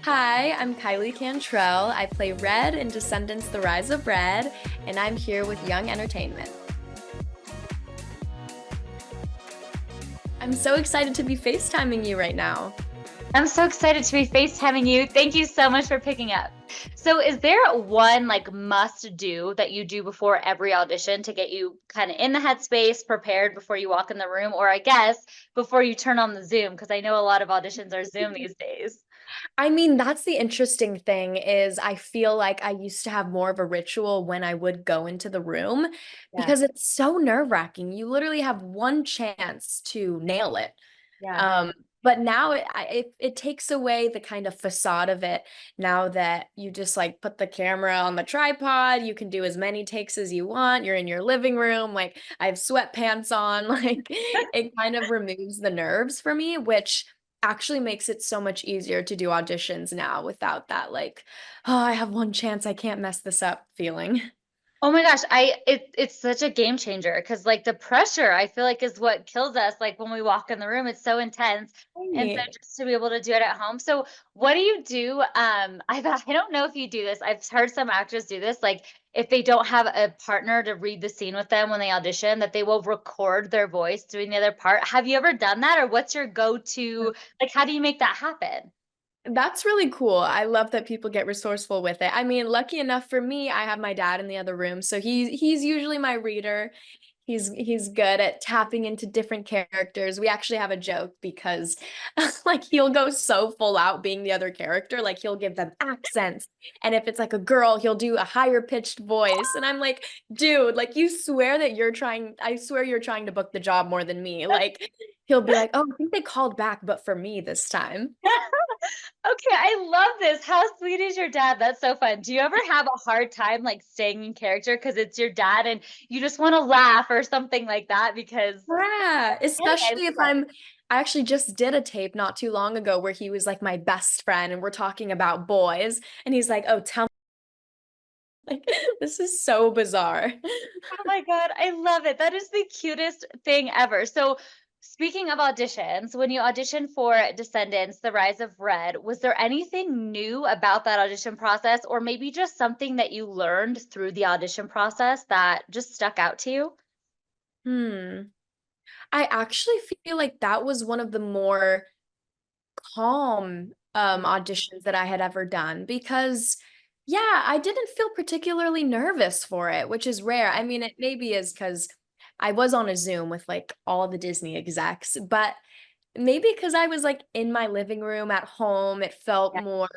Hi, I'm Kylie Cantrall. I play Red in Descendants: The Rise of Red, and I'm here with Young Entertainment. I'm so excited to be FaceTiming you right now. I'm so excited to be FaceTiming you. Thank you so much for picking up. So, is there one must do that you do before every audition to get you kind of in the headspace, prepared before you walk in the room, or I guess before you turn on the Zoom? Because I know a lot of auditions are Zoom these days. I mean, that's the interesting thing is I feel like I used to have more of a ritual when I would go into the room Yeah, because it's so nerve-wracking. You literally have one chance to nail it. yeah. Um, but now it takes away the kind of facade of it now that you just like put the camera on the tripod, you can do as many takes as you want. You're in your living room, like I have sweatpants on, like it kind of removes the nerves for me, which actually makes it so much easier to do auditions now without that like, oh, I have one chance, I can't mess this up feeling. Oh my gosh, it's such a game changer because the pressure I feel like is what kills us. Like when we walk in the room, it's so intense. And so Right. just to be able to do it at home. So what do you do? I don't know if you do this. I've heard some actors do this. Like if they don't have a partner to read the scene with them when they audition, that they will record their voice doing the other part. Have you ever done that? Or what's your go-to? Like how do you make that happen? That's really cool. I love that people get resourceful with it. I mean, lucky enough for me, I have my dad in the other room, so he's usually my reader. He's good at tapping into different characters. We actually have a joke because like he'll go so full out being the other character, like he'll give them accents. And if it's like a girl, he'll do a higher pitched voice. And I'm like, dude, like you swear that I swear you're trying to book the job more than me. Like he'll be like, "Oh, I think they called back, but for me this time." Okay, I love this. How sweet is your dad? That's so fun. Do you ever have a hard time staying in character because it's your dad and you just want to laugh or something like that? Because Yeah, I especially if love I actually just did a tape not too long ago where he was like my best friend and we're talking about boys and he's like, "Oh, tell me." Like this is so bizarre. Oh my God, I love it. That is the cutest thing ever. So, speaking of auditions, when you auditioned for Descendants, The Rise of Red, was there anything new about that audition process, or maybe just something that you learned through the audition process that just stuck out to you? Hmm. I actually feel like that was one of the more calm auditions that I had ever done because yeah, I didn't feel particularly nervous for it, which is rare. I mean, it maybe is because I was on a Zoom with like all the Disney execs, but maybe because I was like in my living room at home, it felt Yeah. more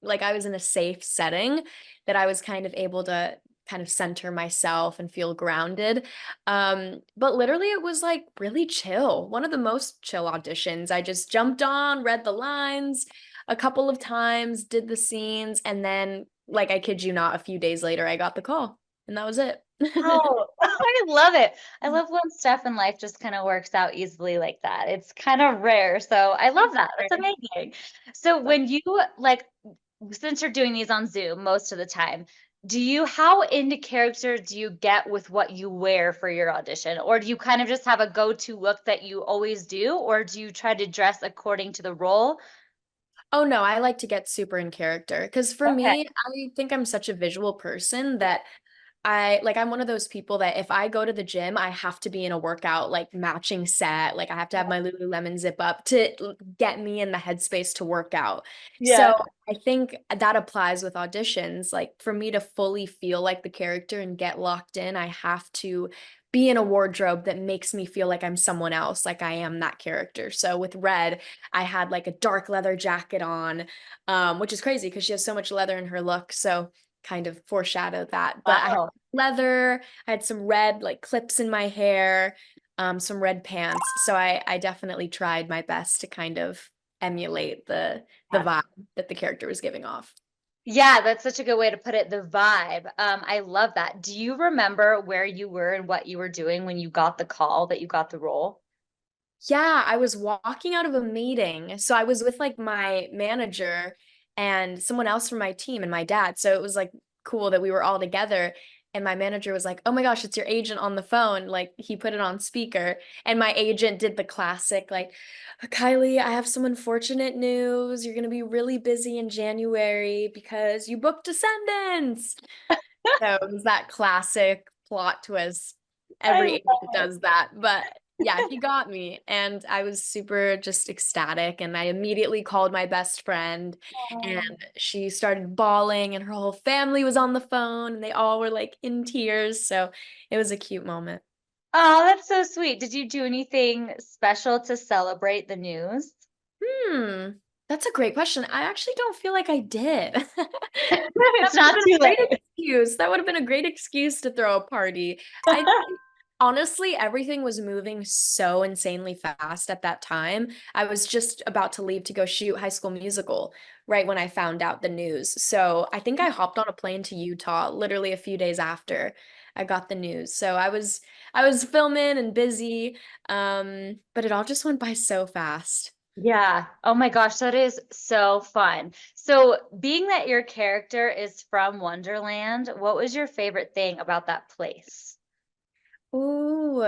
like I was in a safe setting that I was kind of able to kind of center myself and feel grounded. But literally it was like really chill. One of the most chill auditions. I just jumped on, read the lines a couple of times, did the scenes, and then like I kid you not, a few days later I got the call and that was it. Oh, I love it. I love when stuff in life just kind of works out easily like that. It's kind of rare. So I love that. That's amazing. So when you since you're doing these on Zoom most of the time, how into character do you get with what you wear for your audition? Or do you kind of just have a go-to look that you always do? Or do you try to dress according to the role? Oh no, I like to get super in character because for Okay. me, I think I'm such a visual person that I'm one of those people that if I go to the gym, I have to be in a workout like matching set. Like I have to have my Lululemon zip up to get me in the headspace to work out. So Yeah. I think that applies with auditions. Like for me to fully feel like the character and get locked in, I have to be in a wardrobe that makes me feel like I'm someone else, like I am that character. So with Red, I had like a dark leather jacket on, which is crazy because she has so much leather in her look. So kind of foreshadowed that. But I had Wow. leather, I had some red like clips in my hair, some red pants. So I definitely tried my best to kind of emulate the vibe that the character was giving off. Yeah, that's such a good way to put it, the vibe. I love that. Do you remember where you were and what you were doing when you got the call that you got the role? Yeah, I was walking out of a meeting. So I was with like my manager and someone else from my team and my dad. So it was like cool that we were all together. and my manager was like, "Oh my gosh, it's your agent on the phone." Like he put it on speaker, and my agent did the classic like, "Kylie, I have some unfortunate news. You're going to be really busy in January because you booked Descendants." So it was that classic plot twist. I Every agent love does that. But yeah, he got me. And I was super just ecstatic. And I immediately called my best friend and it. she started bawling, and her whole family was on the phone and they all were like in tears. So it was a cute moment. Oh, that's so sweet. Did you do anything special to celebrate the news? Hmm. That's a great question. I actually don't feel like I did. That It's would have not been too a great late. excuse. That would have been a great excuse to throw a party. I think honestly, everything was moving so insanely fast at that time. I was just about to leave to go shoot High School Musical right when I found out the news. So I think I hopped on a plane to Utah literally a few days after I got the news. So I was filming and busy, but it all just went by so fast. Yeah. Oh my gosh, that is so fun. So, being that your character is from Wonderland, what was your favorite thing about that place? Ooh,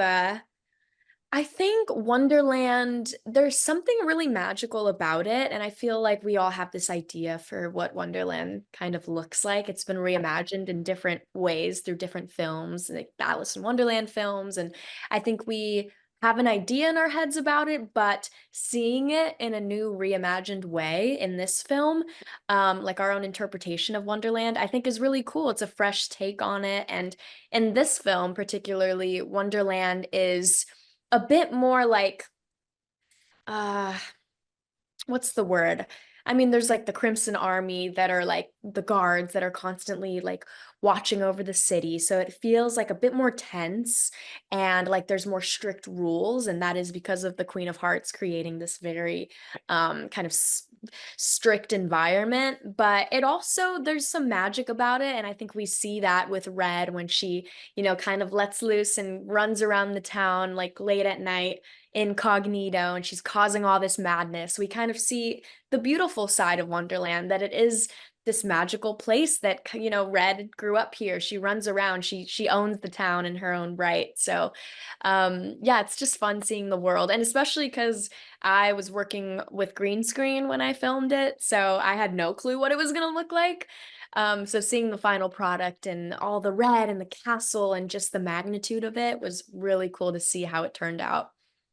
I think Wonderland, there's something really magical about it. And I feel like we all have this idea for what Wonderland kind of looks like. It's been reimagined in different ways through different films, like the Alice in Wonderland films. And I think we have an idea in our heads about it, but seeing it in a new reimagined way in this film, like our own interpretation of Wonderland, I think is really cool. It's a fresh take on it. And in this film, particularly, Wonderland is a bit more like uh what's the word? I mean, there's like the Crimson Army that are like the guards that are constantly like watching over the city. So it feels like a bit more tense and like there's more strict rules. And that is because of the Queen of Hearts creating this very kind of strict environment. But it also, there's some magic about it. And I think we see that with Red when she, kind of lets loose and runs around the town like late at night incognito and she's causing all this madness. We kind of see the beautiful side of Wonderland, that it is this magical place that Red grew up here. She runs around, she owns the town in her own right. So yeah, it's just fun seeing the world, and especially because I was working with green screen when I filmed it, so I had no clue what it was going to look like. So seeing the final product and all the red and the castle and just the magnitude of it was really cool to see how it turned out.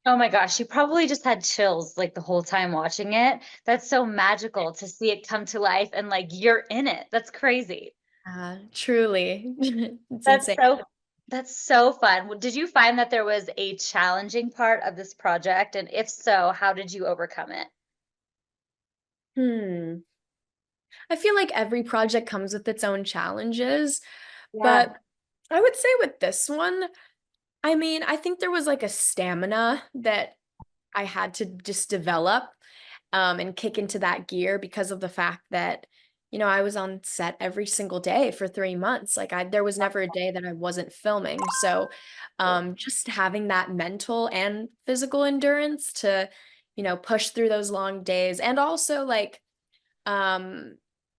Oh my gosh, you probably just had chills like the whole time watching it. That's so magical to see it come to life and like you're in it. That's crazy. Truly. It's That's insane. so that's so fun. Did you find that there was a challenging part of this project? And if so, how did you overcome it? Hmm. I feel like every project comes with its own challenges, Yeah. but I would say with this one, I mean, I think there was like a stamina that I had to just develop and kick into that gear because of the fact that, I was on set every single day for 3 months. Like there was never a day that I wasn't filming. So just having that mental and physical endurance to, push through those long days. And also like, um,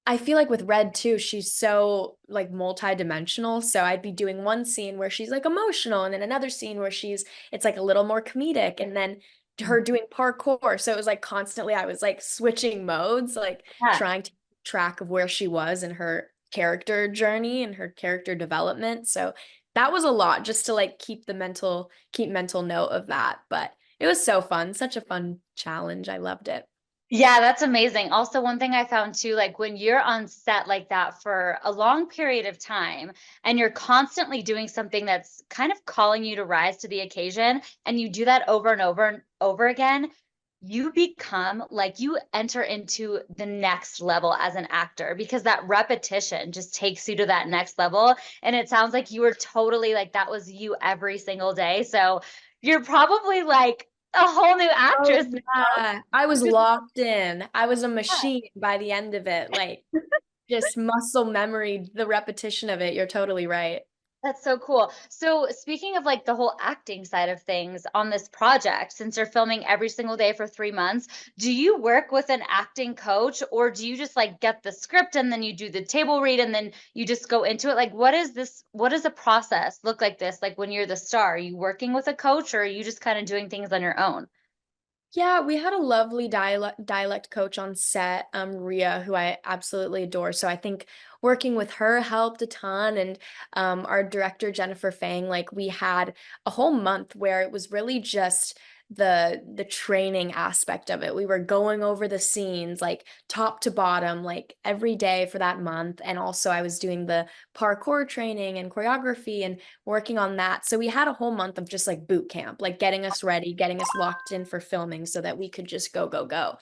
I feel like with Red too, she's so like multi-dimensional. So I'd be doing one scene where she's like emotional, and then another scene where it's like a little more comedic, and then her doing parkour. So it was like constantly I was like switching modes, like Yeah. trying to keep track of where she was in her character journey and her character development. So that was a lot just to like keep mental note of that. But it was so fun, such a fun challenge. I loved it. Yeah, that's amazing. Also, one thing I found too, like when you're on set like that for a long period of time and you're constantly doing something that's kind of calling you to rise to the occasion, and you do that over and over again, you become like you enter into the next level as an actor because that repetition just takes you to that next level. And it sounds like you were totally like that was you every single day. So you're probably like a whole new Oh actress now. yeah, I was Just locked in. I was a machine by the end of it. Like just muscle memory, the repetition of it. You're totally right. That's so cool. So speaking of like the whole acting side of things on this project, since you're filming every single day for 3 months, do you work with an acting coach or do you just like get the script and then you do the table read and then you just go into it? Like, what is this? What does a process look like this? Like when you're the star, are you working with a coach or are you just kind of doing things on your own? Yeah, we had a lovely dialect coach on set, Ria, who I absolutely adore. So I think working with her helped a ton. And our director, Jennifer Fang, like we had a whole month where it was really just the training aspect of it. We were going over the scenes like top to bottom, like every day for that month. And also I was doing the parkour training and choreography and working on that. So we had a whole month of just like boot camp, like getting us ready, getting us locked in for filming so that we could just go, go, go.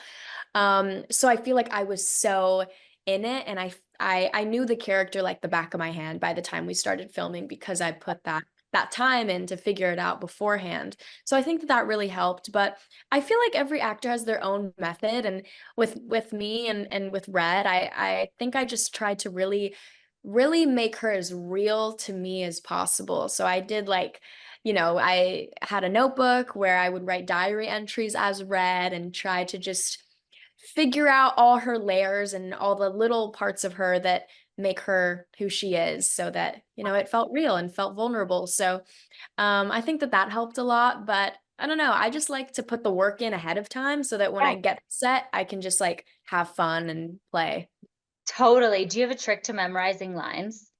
So I feel like I was so in it and I knew the character like the back of my hand by the time we started filming because I put that time in to figure it out beforehand. So I think that that really helped, but I feel like every actor has their own method and with me and with Red, I think I just tried to really make her as real to me as possible. So I did like I had a notebook where I would write diary entries as Red and try to just figure out all her layers and all the little parts of her that make her who she is so that, it felt real and felt vulnerable. So I think that that helped a lot, but I don't know. I just like to put the work in ahead of time so that when Yeah, I get set, I can just like have fun and play. totally. Do you have a trick to memorizing lines?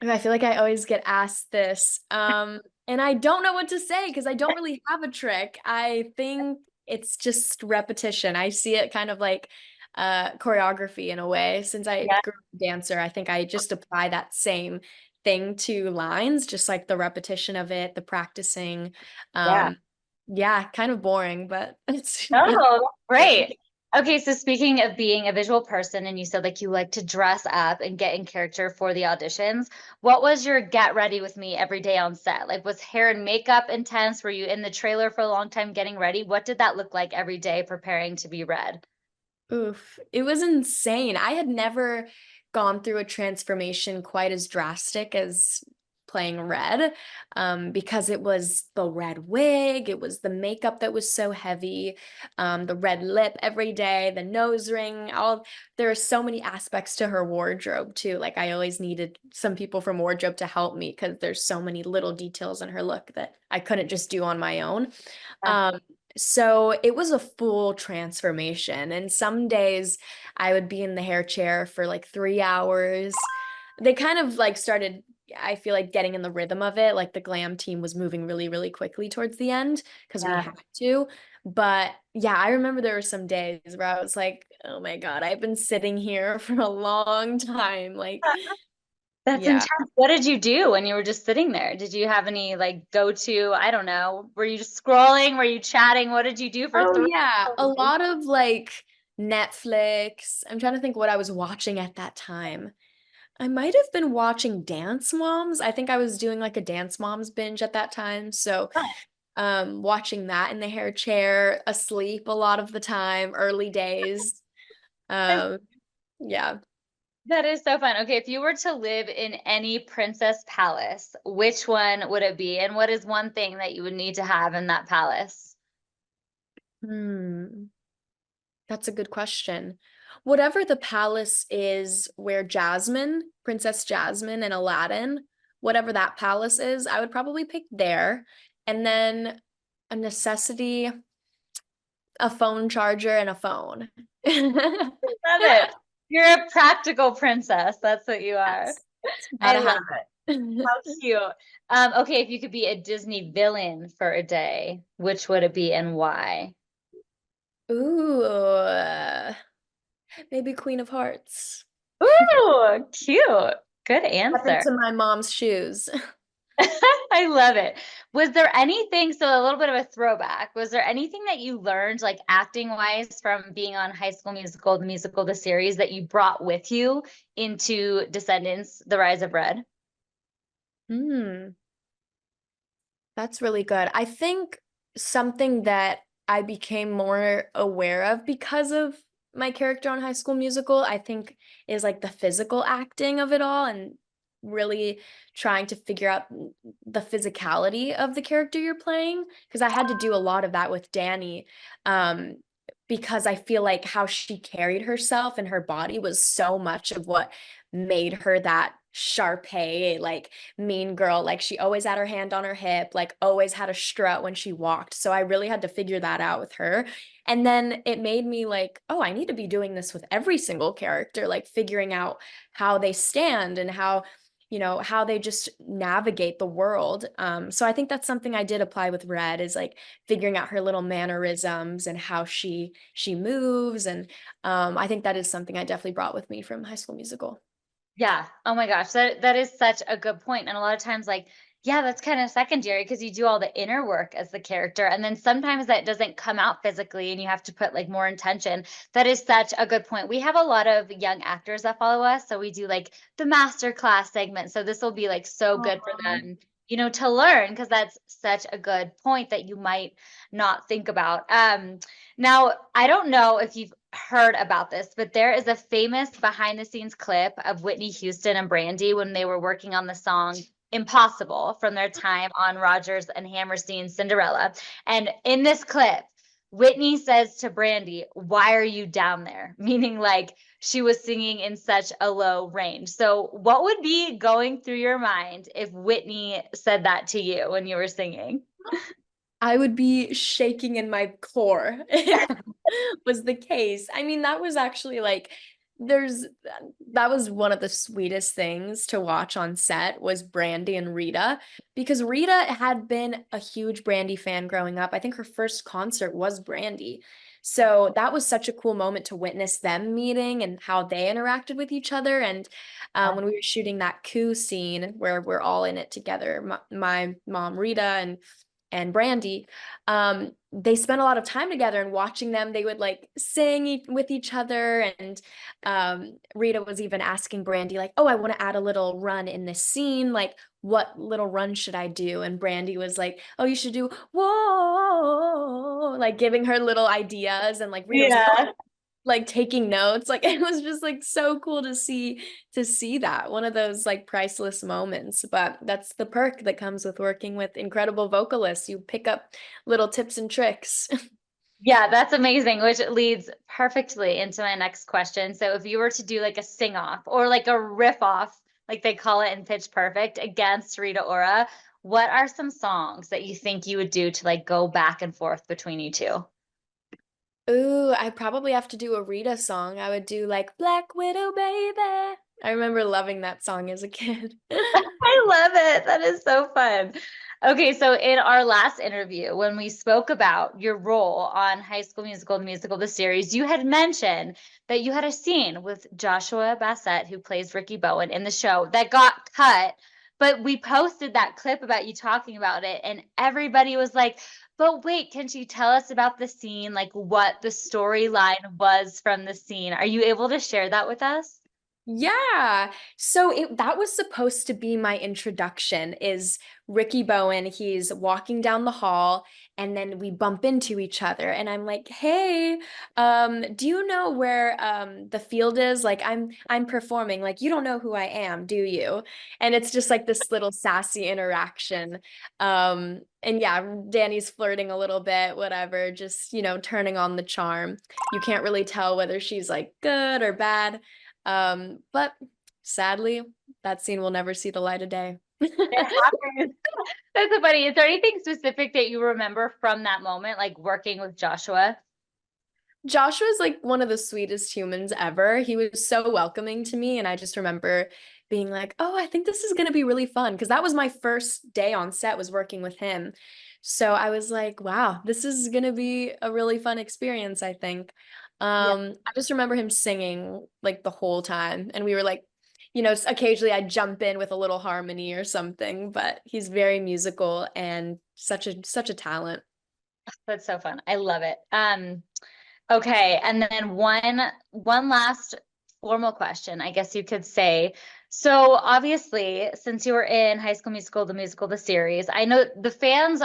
I feel like I always get asked this. And I don't know what to say because I don't really have a trick. I think it's just repetition. I see it kind of like choreography in a way. Since I Yeah. grew up a dancer, I think I just apply that same thing to lines, just like the repetition of it, the practicing. Yeah. Um, yeah, kind of boring, but it's Oh, good. great. Okay, so speaking of being a visual person, and you said like you like to dress up and get in character for the auditions, what was your get ready with me every day on set? Like, was hair and makeup intense? Were you in the trailer for a long time getting ready? What did that look like every day preparing to be read? Oof, it was insane. I had never gone through a transformation quite as drastic as playing Red, because it was the red wig, it was the makeup that was so heavy, the red lip every day, the nose ring, all there are so many aspects to her wardrobe too. Like I always needed some people from wardrobe to help me because there's so many little details in her look that I couldn't just do on my own. Yeah. Um, so it was a full transformation. And some days I would be in the hair chair for like 3 hours. They kind of like started, I feel like, getting in the rhythm of it. Like the glam team was moving really, really quickly towards the end because we Yeah. had to. But yeah, I remember there were some days where I was like, oh my God, I've been sitting here for a long time. Like, That's yeah. intense. What did you do when you were just sitting there? Did you have any like go to, I don't know, were you just scrolling? Were you chatting? What did you do for Oh 3 yeah, a hours? lot of like Netflix. I'm trying to think what I was watching at that time. I might have been watching Dance Moms. I think I was doing like a Dance Moms binge at that time. So, watching that in the hair chair, asleep a lot of the time, early days. Um, yeah. That is so fun. Okay, if you were to live in any princess palace, which one would it be? And what is one thing that you would need to have in that palace? Hmm. That's a good question. Whatever the palace is where Jasmine, Princess Jasmine and Aladdin, whatever that palace is, I would probably pick there. And then a necessity, a phone charger and a phone. Love it. You're a practical princess. That's what you are. Yes, I gotta love have it. it. How cute. Okay, if you could be a Disney villain for a day, which would it be and why? Ooh, maybe Queen of Hearts. Ooh, cute. Good Step answer. into my mom's shoes. I love it. Was there anything, so a little bit of a throwback, was there anything that you learned, like acting wise, from being on High School Musical, the musical, the series, that you brought with you into Descendants, The Rise of Red? Hmm. That's really good. I think something that I became more aware of because of my character on High School Musical, I think is like the physical acting of it all and really trying to figure out the physicality of the character you're playing, because I had to do a lot of that with Danny. Um, because I feel like how she carried herself and her body was so much of what made her that Sharpay, like mean girl. Like she always had her hand on her hip, like always had a strut when she walked. So I really had to figure that out with her. And then it made me like, oh, I need to be doing this with every single character, like figuring out how they stand and how, how they just navigate the world. So I think that's something I did apply with Red, is like figuring out her little mannerisms and how she moves. And I think that is something I definitely brought with me from High School Musical. Yeah. Oh my gosh. That is such a good point. And a lot of times, like, yeah, that's kind of secondary because you do all the inner work as the character. And then sometimes that doesn't come out physically and you have to put like more intention. That is such a good point. We have a lot of young actors that follow us. So we do like the master class segment. So this will be like so good for Aw. them, to learn, because that's such a good point that you might not think about. Now, I don't know if you've heard about this, but there is a famous behind the scenes clip of Whitney Houston and Brandy when they were working on the song Impossible from their time on Rodgers and Hammerstein's Cinderella. And in this clip, Whitney says to Brandy, "Why are you down there?" Meaning like she was singing in such a low range. So, what would be going through your mind if Whitney said that to you when you were singing? I would be shaking in my core if that was the case. I mean, that was actually like there's that was one of the sweetest things to watch on set was Brandy and Rita, because Rita had been a huge Brandy fan growing up. I think her first concert was Brandy. So that was such a cool moment to witness them meeting and how they interacted with each other. And when we were shooting that coup scene where we're all in it together, my mom Rita and Brandy, they spent a lot of time together, and watching them, they would like sing with each other. And Rita was even asking Brandy, like, oh, I want to add a little run in this scene. Like, what little run should I do? And Brandy was like, oh, you should do whoa, like giving her little ideas. And like Rita was like, oh, Yeah. like taking notes. Like it was just like so cool to see that, one of those like priceless moments. But that's the perk that comes with working with incredible vocalists. You pick up little tips and tricks. Yeah, that's amazing, which leads perfectly into my next question. So if you were to do like a sing off or like a riff off, like they call it in Pitch Perfect, against Rita Ora, what are some songs that you think you would do to like go back and forth between you two? Ooh, I probably have to do a Rita song. I would do like Black Widow Baby. I remember loving that song as a kid. I love it. That is so fun. Okay, so in our last interview, when we spoke about your role on High School Musical, the musical, the series, you had mentioned that you had a scene with Joshua Bassett, who plays Ricky Bowen in the show, that got cut. But we posted that clip about you talking about it, and everybody was like, but wait, can you tell us about the scene, like what the storyline was from the scene? Are you able to share that with us? Yeah. So that was supposed to be my introduction, is Ricky Bowen. He's walking down the hall and then we bump into each other and I'm like, "Hey, do you know where the field is? Like I'm performing. Like you don't know who I am, do you?" And it's just like this little sassy interaction. And yeah, Danny's flirting a little bit, whatever, just, turning on the charm. You can't really tell whether she's like good or bad. But sadly, that scene will never see the light of day. It happens. That's so funny. Is there anything specific that you remember from that moment, like working with Joshua? Joshua's like one of the sweetest humans ever. He was so welcoming to me, and I just remember being like, "Oh, I think this is gonna be really fun," because that was my first day on set was working with him. So I was like, "Wow, this is gonna be a really fun experience, I think." Yeah, I just remember him singing like the whole time, and we were like, occasionally I'd jump in with a little harmony or something, but he's very musical and such a talent. that's so fun. I love it. Okay, and then one last formal question, I guess you could say. So obviously, since you were in High School Musical, the musical, the series, I know the fans,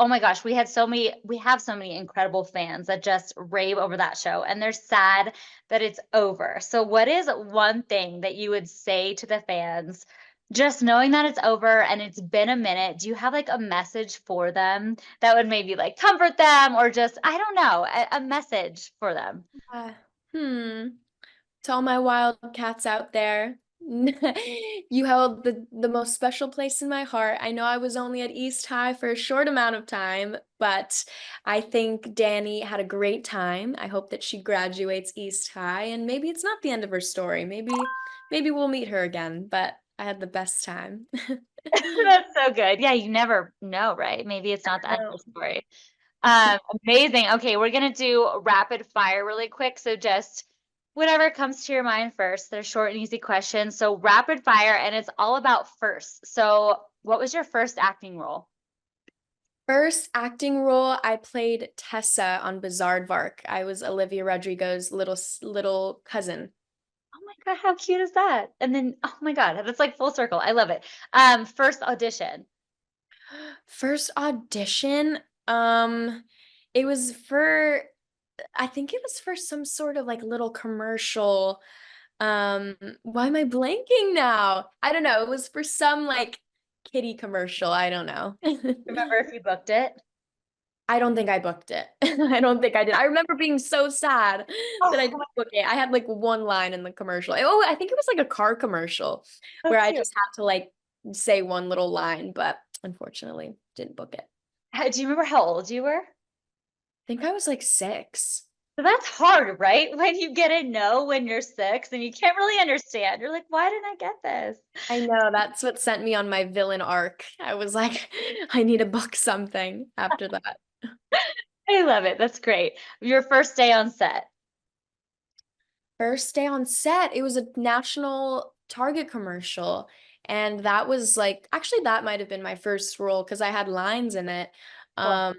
oh my gosh, we have so many incredible fans that just rave over that show, and they're sad that it's over. So what is one thing that you would say to the fans just knowing that it's over and it's been a minute, do you have like a message for them that would maybe like comfort them or just, I don't know, a message for them? Uh, hmm. To all my wildcats out there, you held the most special place in my heart. I know I was only at East High for a short amount of time, but I think Danny had a great time. I hope that she graduates East High, and maybe it's not the end of her story. Maybe we'll meet her again, but I had the best time. That's so good. Yeah, you never know, right? Maybe it's not the end of No. the story. Amazing. Okay, we're gonna do rapid fire really quick. So just whatever comes to your mind first. They're short and easy questions. So rapid fire, and it's all about first. So what was your first acting role? First acting role, I played Tessa on Bizarre. I was Olivia Rodrigo's little cousin. Oh my God, how cute is that? And then, oh my God, that's like full circle. I love it. First audition. First audition, it was for I think it was for some sort of like little commercial. Why am I blanking now? I don't know. It was for some like kitty commercial. I don't know. Remember if you booked it? I don't think I booked it. I don't think I did. I remember being so sad that I Oh, didn't book it. I had like one line in the commercial. Oh, I think it was like a car commercial so where I cute. just had to like say one little line, but unfortunately didn't book it. Do you remember how old you were? Think I was like 6. So that's hard, right? When you get a no when you're 6 and you can't really understand. You're like, why didn't I get this? I know that's what sent me on my villain arc. I was like, I need to book something after that. I love it. That's great. Your first day on set. First day on set, it was a national Target commercial. And that was like, actually, that might have been my first role because I had lines in it. Cool. Um,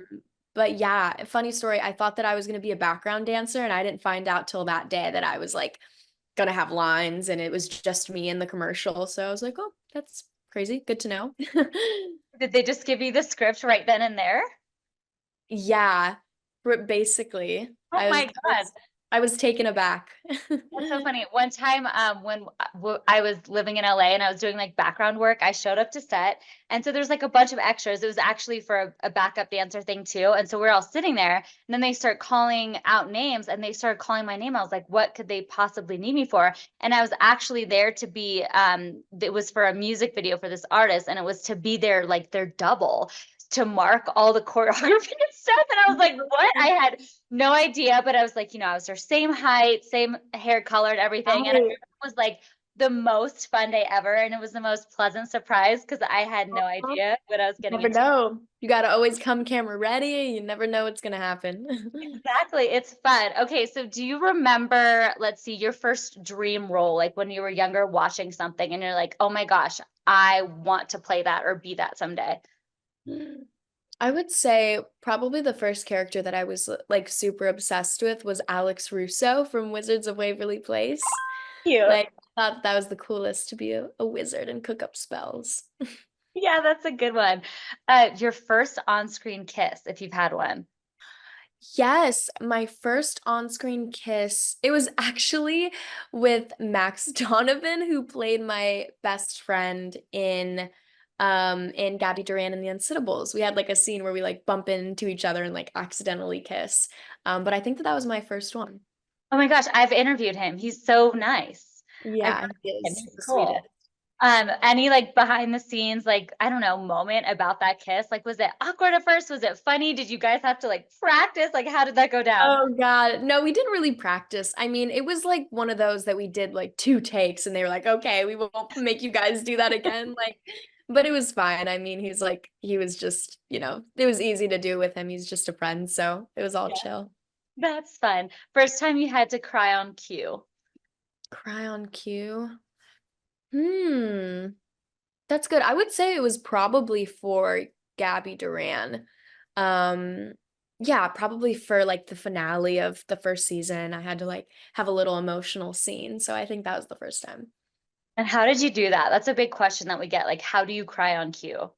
but yeah, funny story. I thought that I was going to be a background dancer, and I didn't find out till that day that I was like gonna have lines, and it was just me in the commercial. So I was like, oh, that's crazy. Good to know. Did they just give you the script right then and there? Yeah, basically, Oh my God. I was taken aback. That's so funny. One time, when I was living in LA and I was doing like background work, I showed up to set. And so there's like a bunch of extras. It was actually for a backup dancer thing too. And so we're all sitting there and then they start calling out names and they started calling my name. I was like, what could they possibly need me for? And I was actually there to be, it was for a music video for this artist and it was to be their, like their double to mark all the choreography and stuff. And I was like, what? I had no idea, but I was like, I was her same height, same hair color and everything. And it Right. was like the most fun day ever. And it was the most pleasant surprise because I had no Well, idea what I was you getting never into. know. You got to always come camera ready. You never know what's gonna happen. Exactly. It's fun. Okay. So do you remember, let's see, your first dream role, like when you were younger watching something and you're like, oh my gosh, I want to play that or be that someday? I would say probably the first character that I was like super obsessed with was Alex Russo from Wizards of Waverly Place. Cute. Like, I thought that was the coolest to be a wizard and cook up spells. Yeah, that's a good one. Your first on-screen kiss, if you've had one. Yes, my first on-screen kiss, it was actually with Max Donovan, who played my best friend in Gabby Duran and the Unsittables. We had like a scene where we like bump into each other and like accidentally kiss. But I think that that was my first one. Oh my gosh, I've interviewed him. He's so nice. I've Yeah, heard he of him. is He's the sweetest. cool. Any like behind the scenes, like, I don't know, moment about that kiss? Like, was it awkward at first? Was it funny? Did you guys have to like practice? Like, how did that go down? Oh God. No, we didn't really practice. I mean, it was like one of those that we did like 2 takes and they were like, okay, we won't make you guys do that again. Like, but it was fine. I mean, he was just, it was easy to do with him. He's just a friend, so it was all Yeah, chill. that's fun. First time you had to cry on cue. Cry on cue. Hmm. That's good. I would say it was probably for Gabby Duran. Um, yeah, probably for like the finale of the first season. I had to like have a little emotional scene. So I think that was the first time. And how did you do that? That's a big question that we get. Like, how do you cry on cue?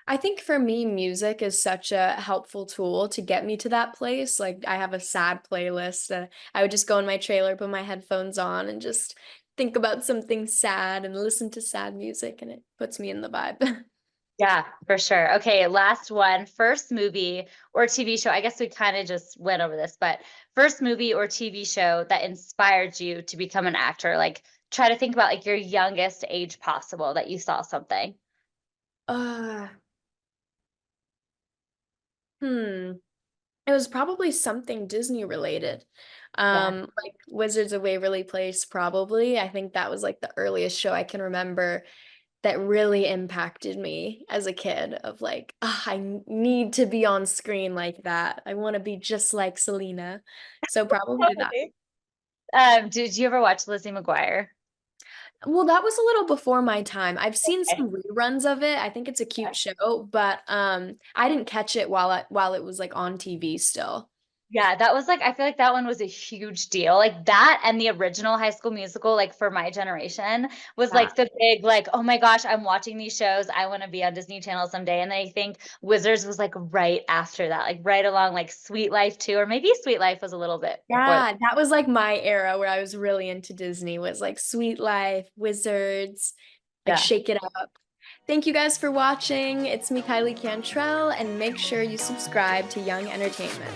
I think for me, music is such a helpful tool to get me to that place. Like I have a sad playlist. I would just go in my trailer, put my headphones on, and just think about something sad and listen to sad music, and it puts me in the vibe. Yeah, for sure. Okay, last one. First movie or TV show. I guess we kind of just went over this, but first movie or TV show that inspired you to become an actor. Like, try to think about like your youngest age possible that you saw something. Uh, hmm. It was probably something Disney related. Yeah. Like Wizards of Waverly Place, probably. I think that was like the earliest show I can remember that really impacted me as a kid of like, "Ah, need to be on screen like that. I want to be just like Selena." So probably that. Totally. Did you ever watch Lizzie McGuire? Well, that was a little before my time. I've seen Okay. some reruns of it. I think it's a cute show, but I didn't catch it while it was like on TV still. Yeah, that was like, I feel like that one was a huge deal. Like that and the original High School Musical, like for my generation, was Yeah. like the big, like, oh my gosh, I'm watching these shows. I want to be on Disney Channel someday. And I think Wizards was like right after that, like right along like Sweet Life too, or maybe Sweet Life was a little bit before. Yeah, that was like my era where I was really into Disney was like Sweet Life, Wizards, like Yeah. Shake It Up. Thank you guys for watching. It's me, Kylie Cantrell, and make sure you subscribe to Young Entertainment.